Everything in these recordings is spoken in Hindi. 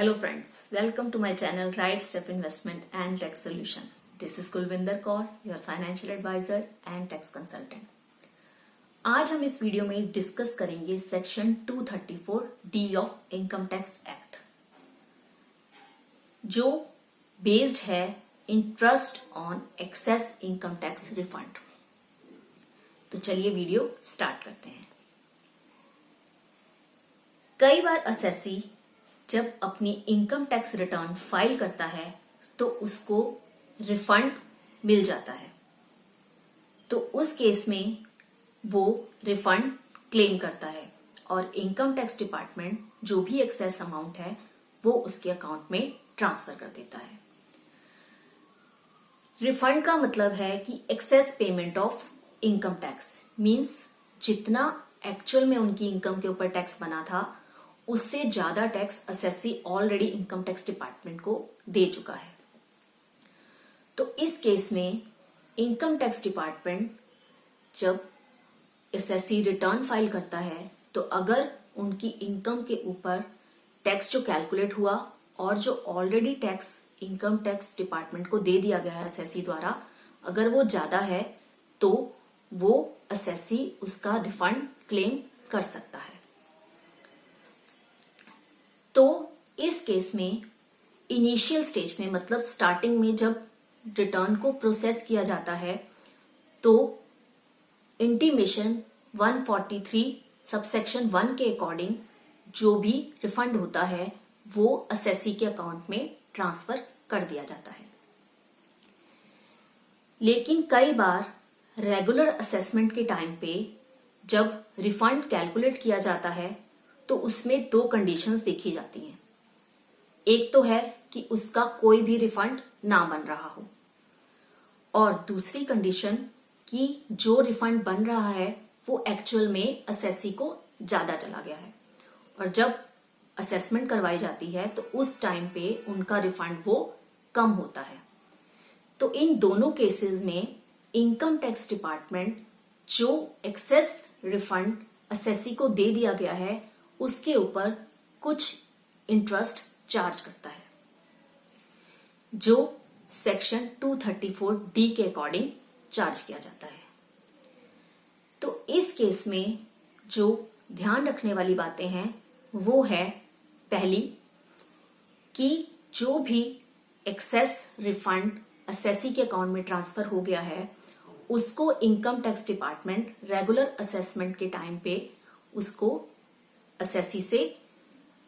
Hello friends, welcome to my channel Right Step Investment and Tax Solution. This is Kulvinder Kaur, your financial advisor and tax consultant. आज हम इस वीडियो में डिस्कस करेंगे section 234 D of income tax act, जो बेस्ड है interest on excess income tax refund. तो चलिए वीडियो स्टार्ट करते हैं। कई बार असेसी जब अपनी इनकम टैक्स रिटर्न फाइल करता है तो उसको रिफंड मिल जाता है, तो उस केस में वो रिफंड क्लेम करता है और इनकम टैक्स डिपार्टमेंट जो भी एक्सेस अमाउंट है वो उसके अकाउंट में ट्रांसफर कर देता है। रिफंड का मतलब है कि access payment of income tax means जितना एक्चुअल में उनकी इनकम के ऊपर टैक्स बना था उससे ज्यादा tax assessee already income tax department को दे चुका है। तो इस केस में इनकम टैक्स डिपार्टमेंट जब असेसी रिटर्न फाइल करता है तो अगर उनकी इनकम के ऊपर टैक्स जो कैलकुलेट हुआ और जो already tax income tax department को दे दिया गया है असेसी द्वारा, अगर वो ज्यादा है तो वो असेसी उसका रिफंड क्लेम कर सकता है। तो इस केस में इनिशियल स्टेज में मतलब स्टार्टिंग में जब रिटर्न को प्रोसेस किया जाता है तो इंटीमेशन 143 सबसेक्शन 1 के अकॉर्डिंग जो भी रिफंड होता है वो असेसी के अकाउंट में ट्रांसफर कर दिया जाता है। लेकिन कई बार रेगुलर असेसमेंट के टाइम पे जब रिफंड कैलकुलेट किया जाता है तो उसमें दो कंडीशंस देखी जाती हैं। एक तो है कि उसका कोई भी रिफंड ना बन रहा हो और दूसरी कंडीशन कि जो रिफंड बन रहा है वो एक्चुअल में असेसी को ज्यादा चला गया है और जब असेसमेंट करवाई जाती है तो उस टाइम पे उनका रिफंड वो कम होता है। तो इन दोनों केसेस में इनकम टैक्स डिपार्टमेंट जो एक्सेस रिफंड असेसी को दे दिया गया है उसके ऊपर कुछ इंटरेस्ट चार्ज करता है जो सेक्शन 234 डी के अकॉर्डिंग चार्ज किया जाता है। तो इस केस में जो ध्यान रखने वाली बातें हैं वो है, पहली कि जो भी एक्सेस रिफंड असेसी के अकाउंट में ट्रांसफर हो गया है उसको income tax department regular assessment के टाइम पे उसको असेसी से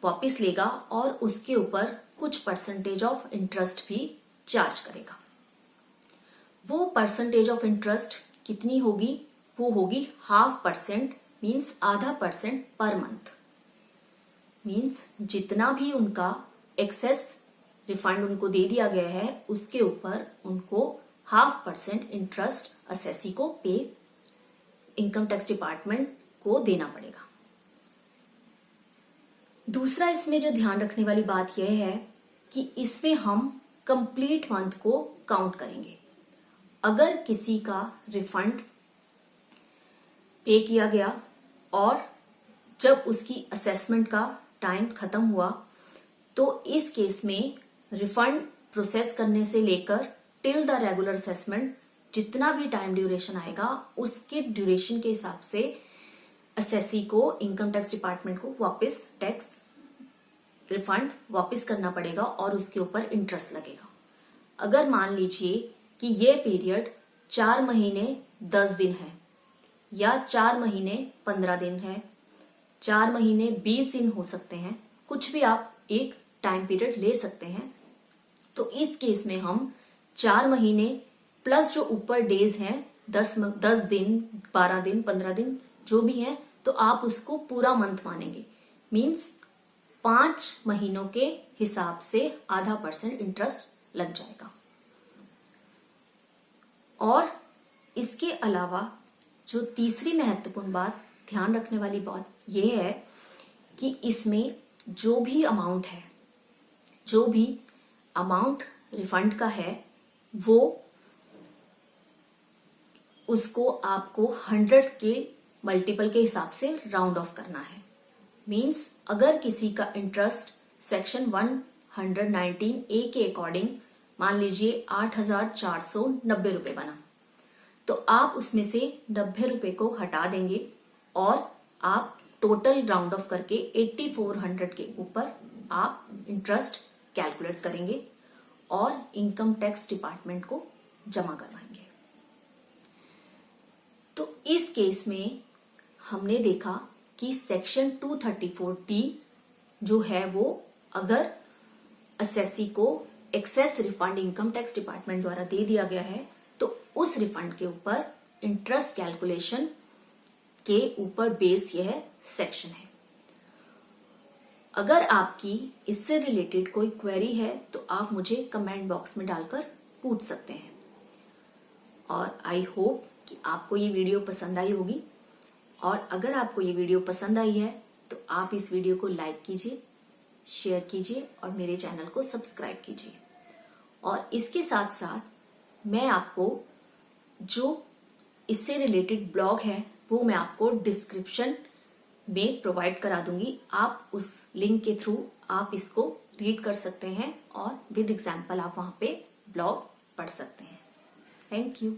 वापस लेगा और उसके ऊपर कुछ परसेंटेज ऑफ इंटरेस्ट भी चार्ज करेगा। वो परसेंटेज ऑफ इंटरेस्ट कितनी होगी? वो होगी 0.5% मीन्स .5% पर मंथ। मीन्स जितना भी उनका एक्सेस रिफंड उनको दे दिया गया है उसके ऊपर उनको 0.5% इंटरेस्ट असेसी को पे इनकम टैक्स डिपार्टमेंट को देना पड़ेगा। दूसरा इसमें जो ध्यान रखने वाली बात यह है कि इसमें हम कंप्लीट मंथ को काउंट करेंगे। अगर किसी का रिफंड पे किया गया और जब उसकी असेसमेंट का टाइम खत्म हुआ तो इस केस में रिफंड प्रोसेस करने से लेकर टिल द रेगुलर असेसमेंट जितना भी टाइम ड्यूरेशन आएगा उसके ड्यूरेशन के हिसाब से असेसी को इनकम टैक्स डिपार्टमेंट को वापस टैक्स रिफंड वापस करना पड़ेगा और उसके ऊपर इंटरेस्ट लगेगा। अगर मान लीजिए कि ये पीरियड 4 महीने 10 दिन है या 4 महीने 15 दिन है, 4 महीने 20 दिन हो सकते हैं, कुछ भी आप एक टाइम पीरियड ले सकते हैं। तो इस केस में हम 4 महीने प्लस जो ऊपर डेज हैं 10 दिन 12 दिन 15 दिन जो भी है तो आप उसको पूरा मंथ मानेंगे। मींस 5 महीनों के हिसाब से 0.5% इंटरेस्ट लग जाएगा। और इसके अलावा जो तीसरी महत्वपूर्ण बात ध्यान रखने वाली बात यह है कि इसमें जो भी अमाउंट रिफंड का है वो उसको आपको 100 के मल्टीपल के हिसाब से राउंड ऑफ करना है। मींस अगर किसी का इंटरेस्ट सेक्शन 119A के अकॉर्डिंग मान लीजिए 8,490 रुपए बना, तो आप उसमें से 90 रुपए को हटा देंगे और आप टोटल राउंड ऑफ करके 8400 के ऊपर आप इंटरेस्ट कैलकुलेट करेंगे और इनकम टैक्स डिपार्टमेंट को जमा करवाएंगे। तो इस केस में हमने देखा कि सेक्शन 234D जो है वो अगर असेसी को excess refund income tax department द्वारा दे दिया गया है तो उस रिफंड के ऊपर इंटरेस्ट कैलकुलेशन के ऊपर बेस यह सेक्शन है। अगर आपकी इससे रिलेटेड कोई क्वेरी है तो आप मुझे कमेंट बॉक्स में डालकर पूछ सकते हैं। और आई होप कि आपको ये वीडियो पसंद आई होगी, और अगर आपको ये वीडियो पसंद आई है तो आप इस वीडियो को लाइक कीजिए, शेयर कीजिए और मेरे चैनल को सब्सक्राइब कीजिए। और इसके साथ साथ मैं आपको जो इससे रिलेटेड ब्लॉग है वो मैं आपको डिस्क्रिप्शन में प्रोवाइड करा दूंगी। आप उस लिंक के थ्रू आप इसको रीड कर सकते हैं और विद एग्जाम्पल आप वहां पे ब्लॉग पढ़ सकते हैं। Thank you.